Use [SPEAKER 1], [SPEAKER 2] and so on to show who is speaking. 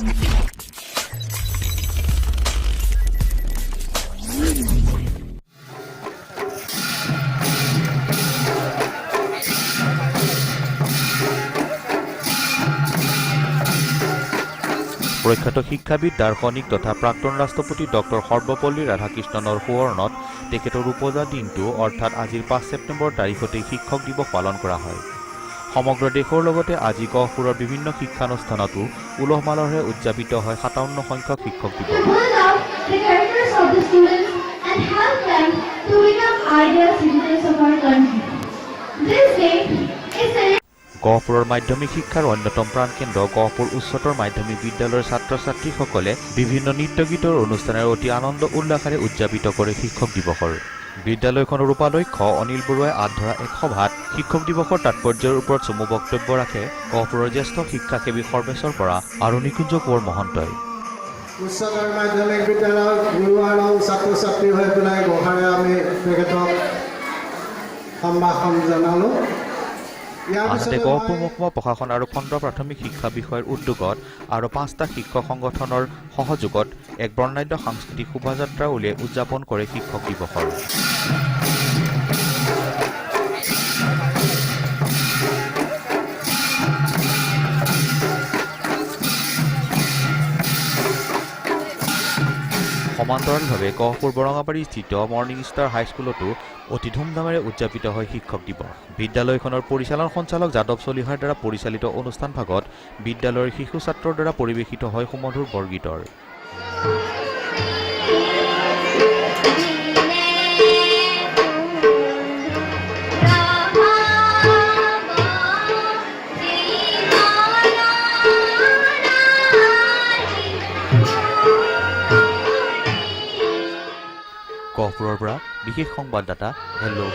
[SPEAKER 1] প্ৰখ্যাত শিক্ষাবিদ দাৰ্শনিক তথা প্ৰাক্তন ৰাষ্ট্ৰপতি ডক্টৰ সৰ্বপল্লী ৰাধাকৃষ্ণনৰ সোঁৱৰণত তেখেতৰ উপজা দিনটো অৰ্থাৎ আজিৰ ৫ ছেপ্টেম্বৰ তাৰিখতে শিক্ষক দিৱস পালন কৰা হয়। সমগ্ৰ দেশৰ লগতে আজি গহপুৰৰ বিভিন্ন শিক্ষানুষ্ঠানতো উলহ মালহেৰে উদযাপিত হয় ৫৭ সংখ্যক শিক্ষক দিৱস। গহপুৰৰ মাধ্যমিক শিক্ষাৰ অন্যতম প্ৰাণকেন্দ্ৰ গহপুৰ উচ্চতৰ মাধ্যমিক বিদ্যালয়ৰ ছাত্ৰ ছাত্ৰীসকলে বিভিন্ন নৃত্য গীতৰ অনুষ্ঠানেৰে অতি আনন্দ উল্লাসেৰে উদযাপিত কৰে শিক্ষক দিৱসৰ। বিদ্যালয়খনৰ উপাধ্যক্ষ অনিল বৰুৱাই আঁত ধৰা এক সভাত শিক্ষক দিৱসৰ তাৎপৰ্যৰ ওপৰত চমু বক্তব্য ৰাখে গহপুৰৰ জ্যেষ্ঠ শিক্ষাসেৱী সৰ্বেশ্বৰ বৰা আৰু নিকুঞ্জ কোঁৱৰ মহন্তই।
[SPEAKER 2] উচ্চতৰ মাধ্যমিক বিদ্যালয়ৰ গুৰু আৰু ছাত্ৰ ছাত্ৰী হৈ পেলাই গহাৰে আমি তেখেতক সম্ভাষণ জনালোঁ।
[SPEAKER 1] আনহাতে গহপুৰ মহকুমা প্ৰশাসন আৰু খণ্ড প্ৰাথমিক শিক্ষা বিষয়ৰ উদ্যোগত আৰু ৫টা শিক্ষক সংগঠনৰ সহযোগত এক বৰ্ণাঢ্য সাংস্কৃতিক শোভাযাত্ৰা উলিয়াই উদযাপন কৰে শিক্ষক দিৱসৰ। সমান্তৰালভাৱে গহপুৰ বৰঙাবাৰী স্থিত মৰ্ণিং ষ্টাৰ হাইস্কুলতো অতি ধুমধামেৰে উদযাপিত হয় শিক্ষক দিৱস। বিদ্যালয়খনৰ পৰিচালন সঞ্চালক যাদৱ চলিহাৰ দ্বাৰা পৰিচালিত অনুষ্ঠান ভাগত বিদ্যালয়ৰ শিশু ছাত্ৰৰ দ্বাৰা পৰিৱেশিত হয় সুমধুৰ বৰগীতৰ। গহপুৰৰ পৰা বিশেষ সংবাদদাতা হেল্ল'